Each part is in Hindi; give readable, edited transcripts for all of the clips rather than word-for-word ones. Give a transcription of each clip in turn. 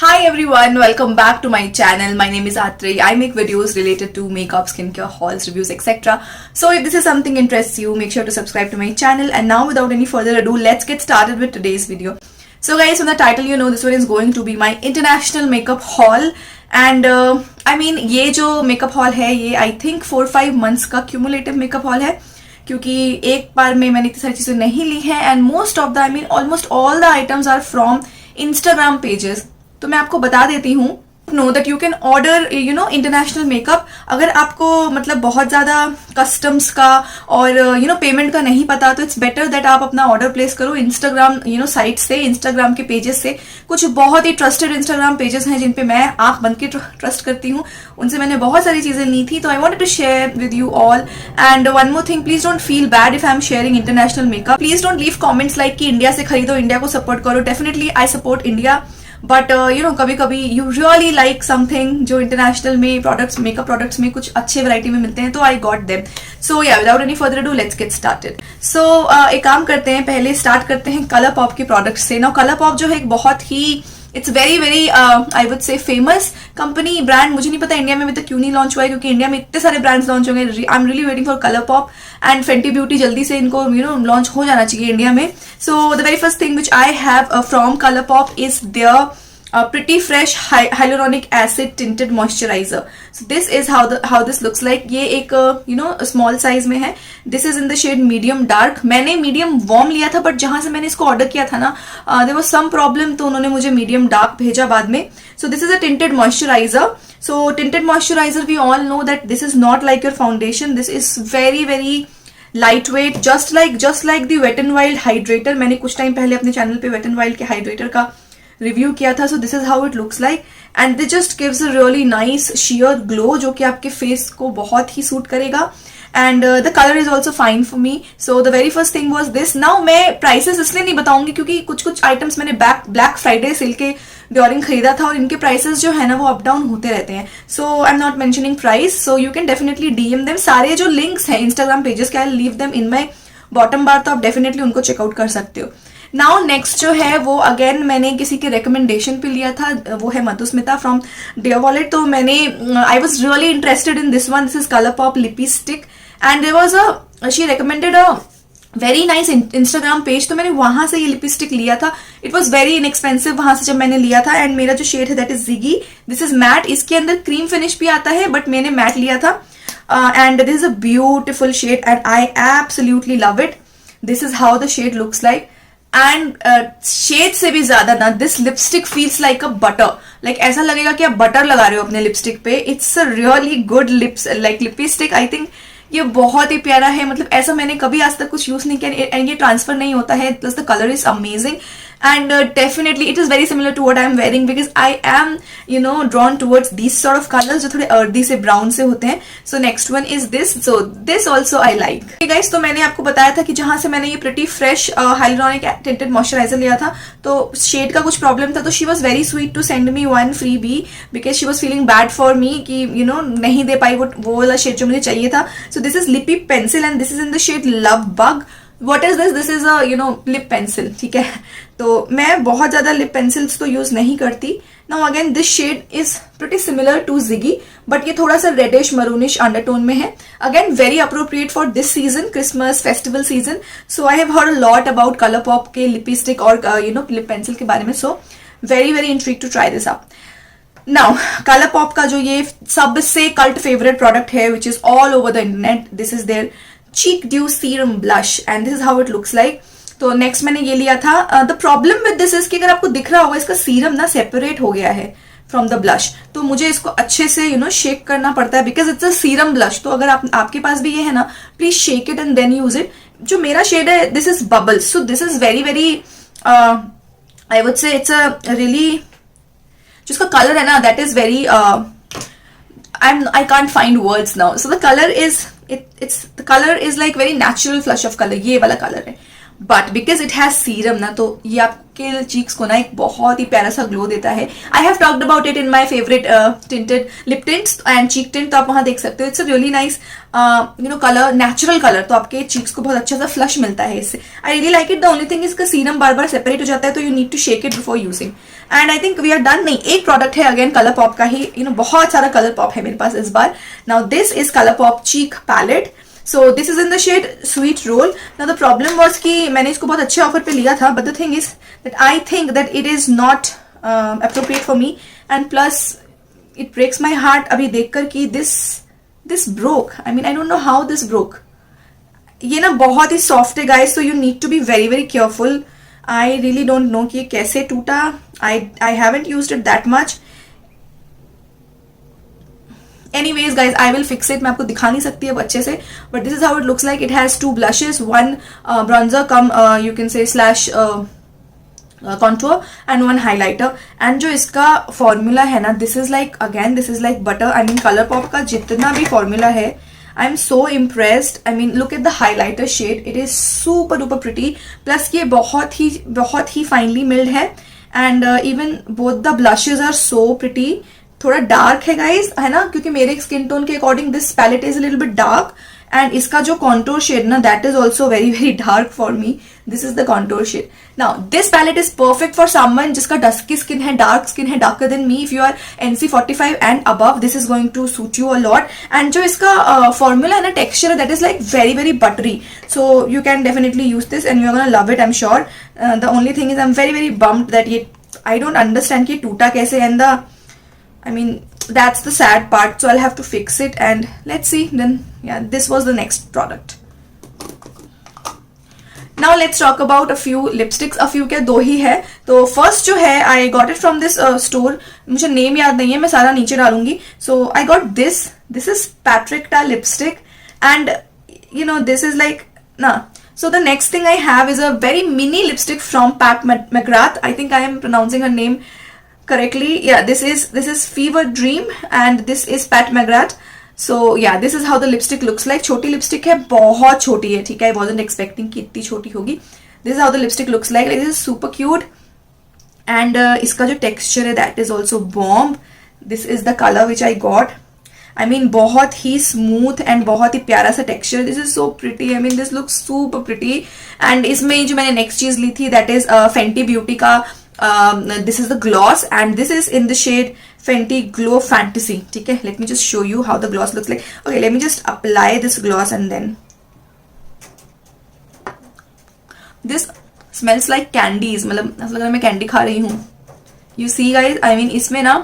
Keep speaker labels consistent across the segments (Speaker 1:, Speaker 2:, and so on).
Speaker 1: Hi everyone, welcome back to my channel. My name is Atri. I make videos related to makeup, skincare, hauls, reviews, etc. So if this is something interests you, make sure to subscribe to my channel. And now without any further ado, let's get started with today's video. So guys, from the title you know this one is going to be my international makeup haul. And I mean ये जो makeup haul है ये I think 4-5 months का cumulative makeup haul है, क्योंकि एक बार में मैंने इतनी सारी चीज़ें नहीं ली हैं. And most of the I mean almost all the items are from Instagram pages. तो मैं आपको बता देती हूँ know that you can order international makeup. अगर आपको मतलब बहुत ज़्यादा कस्टम्स का और पेमेंट का नहीं पता तो इट्स बेटर दैट आप अपना ऑर्डर प्लेस करो इंस्टाग्राम साइट से, इंस्टाग्राम के पेजेस से. कुछ बहुत ही ट्रस्टेड इंस्टाग्राम पेजेस हैं जिन पे मैं आंख बंद के ट्रस्ट करती हूँ. उनसे मैंने बहुत सारी चीज़ें ली थी. तो I wanted to share with you all. And one more thing, please don't feel bad if I am sharing international makeup. Please don't leave comments like कि इंडिया से खरीदो, इंडिया को सपोर्ट करो. Definitely I support India, but कभी कभी यू रियली लाइक समथिंग जो इंटरनेशनल में प्रोडक्ट्स, मेकअप प्रोडक्ट्स में कुछ अच्छे वैरायटी में मिलते हैं, तो I got them. So yeah without any further do let's get started. So एक काम करते हैं, पहले स्टार्ट करते हैं कलर पॉप के प्रोडक्ट्स से. नाउ कलर पॉप जो है एक बहुत ही it's very very I would say famous company, brand. मुझे नहीं पता इंडिया में अभी तक क्यों नहीं लॉन्च हुआ है, क्योंकि इंडिया में इतने सारे ब्रांड्स लॉन्च होंगे. I am really waiting for ColourPop and Fenty Beauty. जल्दी से इनको लॉन्च हो जाना चाहिए इंडिया में. So the very first thing which I have from ColourPop is there pretty fresh hyaluronic acid tinted moisturizer. So this is how this looks like. ये एक small size में है. This is in the shade medium dark. मैंने medium warm लिया था, but जहां से मैंने इसको ऑर्डर किया था ना there was some problem, तो उन्होंने मुझे medium dark भेजा बाद में. So this is a tinted moisturizer. So tinted moisturizer we all know that this is not like your foundation. This is very very lightweight, just like the Wet n Wild hydrator. मैंने कुछ टाइम पहले अपने चैनल पे Wet n Wild के hydrator का रिव्यू किया था. सो this is how it looks like and this just gives a really nice shear glow जो कि आपके फेस को बहुत ही सूट करेगा. And the colour is also fine for me. So the very first thing was this. Now मैं प्राइसेस इसलिए नहीं बताऊंगी क्योंकि कुछ आइटम्स मैंने ब्लैक फ्राइडे सेल के ड्यूरिंग खरीदा था और इनके प्राइसेस जो है ना वो अप डाउन होते रहते हैं. So I am not mentioning price, so you can definitely DM them. सारे जो लिंक्स हैं इंस्टाग्राम पेजेस के I leave them in my bottom bar, तो आप डेफिनेटली उनको चेकआउट कर सकते हो. नाउ नेक्स्ट जो है वो अगेन मैंने किसी के रिकमेंडेशन पे लिया था, वो है मधुस्मिता फ्रॉम डियर वॉलेट. तो मैंने I was really interested in this one. This is ColourPop lippie stick and there was she recommended a very nice Instagram page. तो मैंने वहां से ये लिपस्टिक लिया था. इट वॉज वेरी इनएक्सपेंसिव वहां से जब मैंने लिया था. एंड मेरा जो शेड है that is Ziggy. This is matte. इसके अंदर क्रीम फिनिश भी आता है बट मैंने मैट लिया था. And this is a beautiful shade and I absolutely love it. This is how the shade looks like. And shade से भी ज्यादा ना this lipstick feels like a butter. Like ऐसा लगेगा कि आप बटर लगा रहे हो अपने लिपस्टिक पे. It's a really good lipstick. I think ये बहुत ही प्यारा है. मतलब ऐसा मैंने कभी आज तक कुछ यूज नहीं किया एंड ये ट्रांसफर नहीं होता है. Plus the colour is amazing and definitely it is very similar to what I am wearing because I am drawn towards these sort of colors जो थोड़े earthy से brown से होते हैं. So next one is this. So this also I like. Okay guys, तो मैंने आपको बताया था कि जहां से मैंने ये pretty fresh hyaluronic tinted moisturizer लिया था तो शेड का कुछ प्रॉब्लम था. तो she was very sweet to send me one freebie because she was feeling bad for me कि नहीं दे पाई वो वाला शेड जो मुझे चाहिए था. So this is lippy pencil and this is in the shade Love Bug. What is this? This is a lip pencil. ठीक है, तो मैं बहुत ज्यादा लिप पेंसिल्स तो यूज नहीं करती. Now again this shade is pretty similar to Ziggy but ये थोड़ा सा reddish maroonish undertone में है. Again very appropriate for this season, Christmas festival season. So I have heard a lot about Colourpop के lipstick और lip pencil के बारे में. So very intrigued to try this up. Now Colourpop का जो ये सबसे cult favorite product है which is all over the internet. This is their Cheek Dew Serum Blush and this is how it looks like. तो नेक्स्ट मैंने ये लिया था. The problem with this is कि अगर आपको दिख रहा होगा इसका सीरम ना सेपरेट हो गया है फ्रॉम द ब्लश. तो मुझे इसको अच्छे से शेक करना पड़ता है because it's a serum blush. तो अगर आपके पास भी ये है ना, please shake it and then use it. जो मेरा शेड है this is bubbles. So this is very I would say it's a really जिसका कलर है ना that is very I can't find words now. So the color is the color is like very natural flush of color. ये वाला color है. But because it has serum ना, तो ये आपके चीक्स को ना एक बहुत ही प्यारा सा ग्लो देता है. I have talked about it in my favourite tinted lip tints and cheek tint, तो आप वहां देख सकते हो. It's a really nice colour, natural colour, तो आपके चीक्स को बहुत अच्छा सा फ्लश मिलता है इससे. I really like it. The only thing इसका सीरम बार बार सेपरेट हो जाता है, तो you need to shake it before using. And I think we are done. नहीं, एक प्रोडक्ट है अगेन कलर पॉप का ही. बहुत सारा कलर पॉप है मेरे पास इस बार. Now this is ColourPop cheek palette. So this is in the shade Sweet Roll. Now the problem was कि मैंने इसको बहुत अच्छे ऑफर पे लिया था, but the thing is that I think that it is not appropriate for me, and plus it breaks my heart अभी देखकर कि this broke. I mean I don't know how this broke. ये ना बहुत ही सॉफ्ट है guys, so you need to be very very careful. I really don't know कि ये कैसे टूटा. I haven't used it that much. Anyways guys, I will fix it. मैं आपको दिखा नहीं सकती अब अच्छे से, but this is how it looks like. It has 2 blushes, 1 bronzer come you can say slash contour and 1 highlighter. And जो इसका formula है ना, this is like butter. I mean ColourPop का जितना भी formula है, I'm so impressed. I mean look at the highlighter shade. It is super duper pretty. Plus ये बहुत ही finely milled है. And even both the blushes are so pretty. थोड़ा डार्क है गाइज, है ना, क्योंकि मेरे स्किन टोन के according this palette is a little bit dark. And इसका जो कॉन्टोर शेड ना, that is also very very dark for me. This is the contour shade. Now this palette is perfect for someone जिसका डस्की स्किन है, डार्क स्किन है, darker than me. If you are NC45 and above, this is going to suit you a lot. And जो इसका फॉर्मूला है ना, टेक्सचर है, that is like very very buttery. So you can definitely use this and you are gonna love it, I am sure. The only thing is I am very very bummed that ये आई डोंट अंडरस्टैंड कि टूटा कैसे. And I mean that's the sad part, so I'll have to fix it and let's see. Then yeah, this was the next product. Now let's talk about a few lipsticks. A few क्या, 2 ही है. तो first जो है I got it from this store. मुझे name याद नहीं है, मैं सारा नीचे डालूंगी. So I got this. This is Patrick Ta lipstick and this is like nah. So the next thing I have is a very mini lipstick from Pat McGrath. I think I am pronouncing her name correctly. Yeah, this is Fever Dream and this is Pat McGrath. So yeah, this is how the lipstick looks like. छोटी लिपस्टिक है, बहुत छोटी है, ठीक है. I wasn't expecting कि इतनी छोटी होगी. This is how the lipstick looks like. This is super cute. And इसका जो texture है, that is also bomb. This is the color which I got. I mean बहुत ही smooth and बहुत ही प्यारा सा texture. This is so pretty. I mean this looks super pretty. And इसमें जो मैंने next चीज ली थी, that is Fenty Beauty का this is the gloss and this is in the shade Fenty Glow Fantasy. ठीक है, let me just show you how the gloss looks like. Okay, let me just apply this gloss and then this smells like candies. मतलब ऐसा लग रहा है मैं कैंडी खा रही हूँ. You see guys, I mean इसमें ना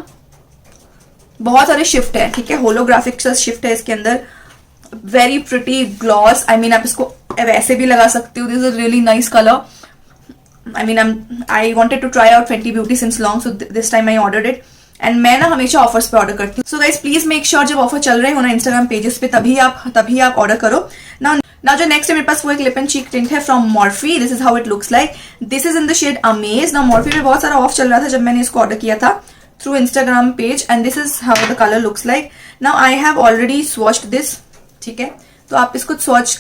Speaker 1: बहुत सारे शिफ्ट है, ठीक है, होलोग्राफिक शिफ्ट है इसके अंदर. Very pretty gloss. I mean आप इसको वैसे भी लगा सकते हो. This is really nice colour. I mean I wanted to try out Fenty Beauty since long, so this time I ordered it. And मैं ना हमेशा ऑफर्स पे ऑर्डर करती हूँ. So guys please make sure जब ऑफर चल रहे हो ना इंस्टाग्राम पेजेस पे, तभी आप ऑर्डर करो. Now जो नेक्स्ट है मेरे पास वो एक लिप एंड चीक टिंट है from Morphe. This is how it looks like. This is in the shade Amaze. Now Morphe पे बहुत सारा ऑफ चल रहा था जब मैंने इसको ऑर्डर किया था through Instagram page and this is how the color looks like. Now I have already swatched this. ठीक है, तो आप इसको स्वॉच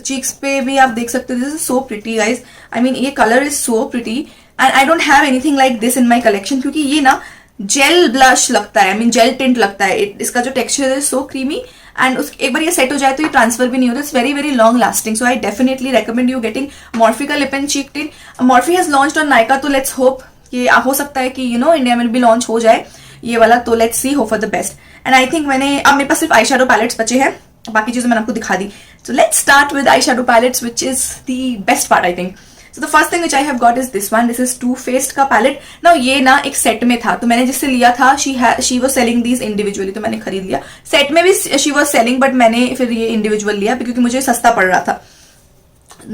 Speaker 1: चीक्स पे भी आप देख सकते हो. This is so pretty guys. I mean ये colour is so pretty and I don't have anything like this in my collection, क्योंकि ये ना जेल ब्लश लगता है. आई मीन जेल टिंट लगता है. इसका जो टेक्सचर है सो क्रीमी एंड एक बार ये सेट हो जाए तो ये ट्रांसफर भी नहीं होता. It's very very long lasting. So I definitely recommend you getting Morphe का lip and cheek tint. Morphe has launched on Nykaa, तो लेट्स होप कि हो सकता है कि इंडिया में भी लॉन्च हो जाए ये वाला. तो let's see, hope for the best. And I think मैंने अब मेरे पास सिर्फ आई शैडो पैलेट्स बचे हैं, बाकी चीजें मैंने आपको दिखा दी. So let's start with eyeshadow palettes, which is the best part I think. So the first thing which I have got is this one. This is Too Faced का palette. Now ये ना एक सेट में था, तो मैंने जिससे लिया था she was selling these individually, तो मैंने खरीद लिया. सेट में भी she was selling, but मैंने फिर ये individual लिया क्योंकि मुझे सस्ता पड़ रहा था.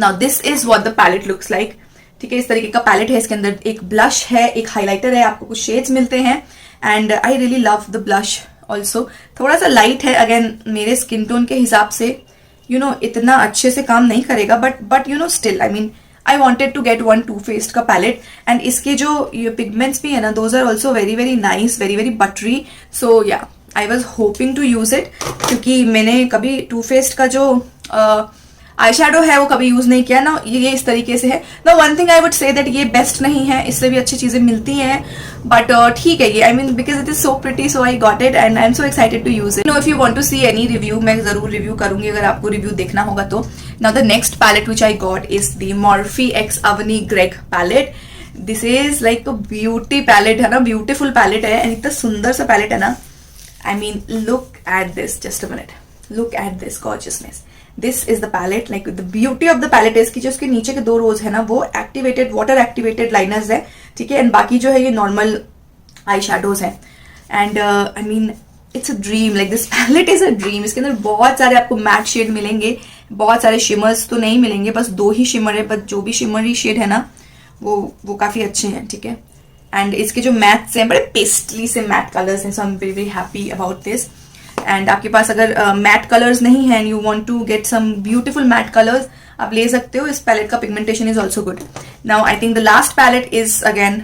Speaker 1: Now this is what the palette looks like. ठीक है, इस तरीके का पैलेट है. इसके अंदर एक ब्लश है, एक हाईलाइटर है, आपको कुछ शेड्स मिलते हैं and I really love the blush also. थोड़ा सा लाइट है, अगेन मेरे स्किन टोन के हिसाब से इतना अच्छे से काम नहीं करेगा, but still I mean I wanted to get one Too Faced का पैलेट. एंड इसके जो पिगमेंट्स भी है ना, those are also very very nice, very very buttery. So yeah I was hoping to use it, क्योंकि मैंने कभी Too Faced का जो आई शेडो है वो कभी यूज नहीं किया ना, ये इस तरीके से है ना। One thing I would say that ये बेस्ट नहीं है, इससे भी अच्छी चीजें मिलती हैं, बट ठीक है ये, I mean because it is so pretty so I got it and I am so excited to use it. No if you want to see any review, मैं जरूर रिव्यू करूंगी अगर आपको रिव्यू देखना होगा तो। Now the next palette which I got is the Morphe x Avani Gregg palette. This is like a beauty palette है ना, ब्यूटीफुल पैलेट है एंड इतना सुंदर सा पैलेट है ना। I mean look at this, just a minute, look at this gorgeousness. This is the palette, like the beauty of the palette is कि जो उसके नीचे के 2 रोज है ना वो एक्टिवेटेड, वाटर एक्टिवेटेड लाइनर्स है, ठीक है, एंड बाकी जो है ये नॉर्मल आई शेडोज है। And I mean it's a dream, like this palette is a dream. इसके अंदर बहुत सारे आपको मैट शेड मिलेंगे, बहुत सारे शिमर्स तो नहीं मिलेंगे, बस 2 ही शिमर है, बट जो भी शिमरी शेड है ना वो काफी अच्छे हैं, ठीक है। एंड इसके जो मैट्स हैं बड़े पेस्टली से मैट कलर्स हैं, so I am very very happy about this. And आपके पास अगर मैट कलर्स नहीं है and you want to get some beautiful matte colours, आप ले सकते हो। इस पैलेट का pigmentation is also good. Now I think the last palette is again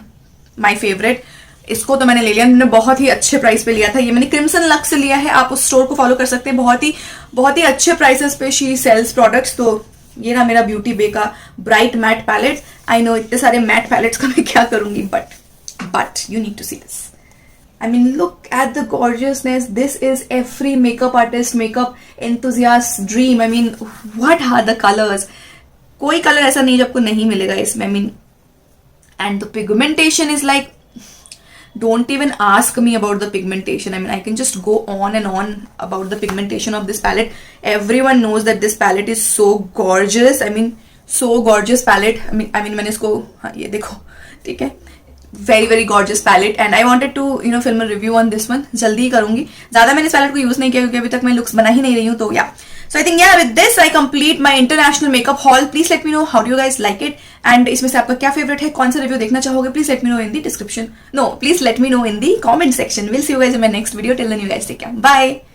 Speaker 1: my favourite. इसको तो मैंने ले लिया, मैंने बहुत ही अच्छे प्राइस पे लिया था, ये मैंने क्रिम्सन लक्स से लिया है। आप उस स्टोर को फॉलो कर सकते हैं, बहुत ही अच्छे प्राइसेस पे शी सेल्स प्रोडक्ट्स। तो ये ना मेरा ब्यूटी बे का bright matte palette. I know इतने सारे मैट पैलेट्स का मैं क्या करूंगी, but you need to see this. I mean, look at the gorgeousness. This is every makeup artist, makeup enthusiast dream. I mean, what are the colors? कोई कलर ऐसा नहीं जो आपको नहीं मिलेगा इसमें. I mean, and the pigmentation is like, don't even ask me about the pigmentation. I mean, I can just go on and on about the pigmentation of this palette. Everyone knows that this palette is so gorgeous. I mean, so gorgeous palette. I mean मैंने इसको, हाँ ये देखो, ठीक है, very gorgeous palette and I wanted to film a review on this one. जल्दी ही करूंगी, ज्यादा मैंने इस पैलेट को यूज नहीं किया क्योंकि अभी तक मैं लुक्स बना ही नहीं रही हूँ, तो या so I think yeah, with this I complete my international makeup haul. Please let me know how do you guys like it and इसमें से आपका क्या फेवरेट है, कौन सा रिव्यू देखना चाहोगे. Please let me know in the description. No, please let me know in the comment section. We'll see you guys in my next video. Till then you guys take care. Bye.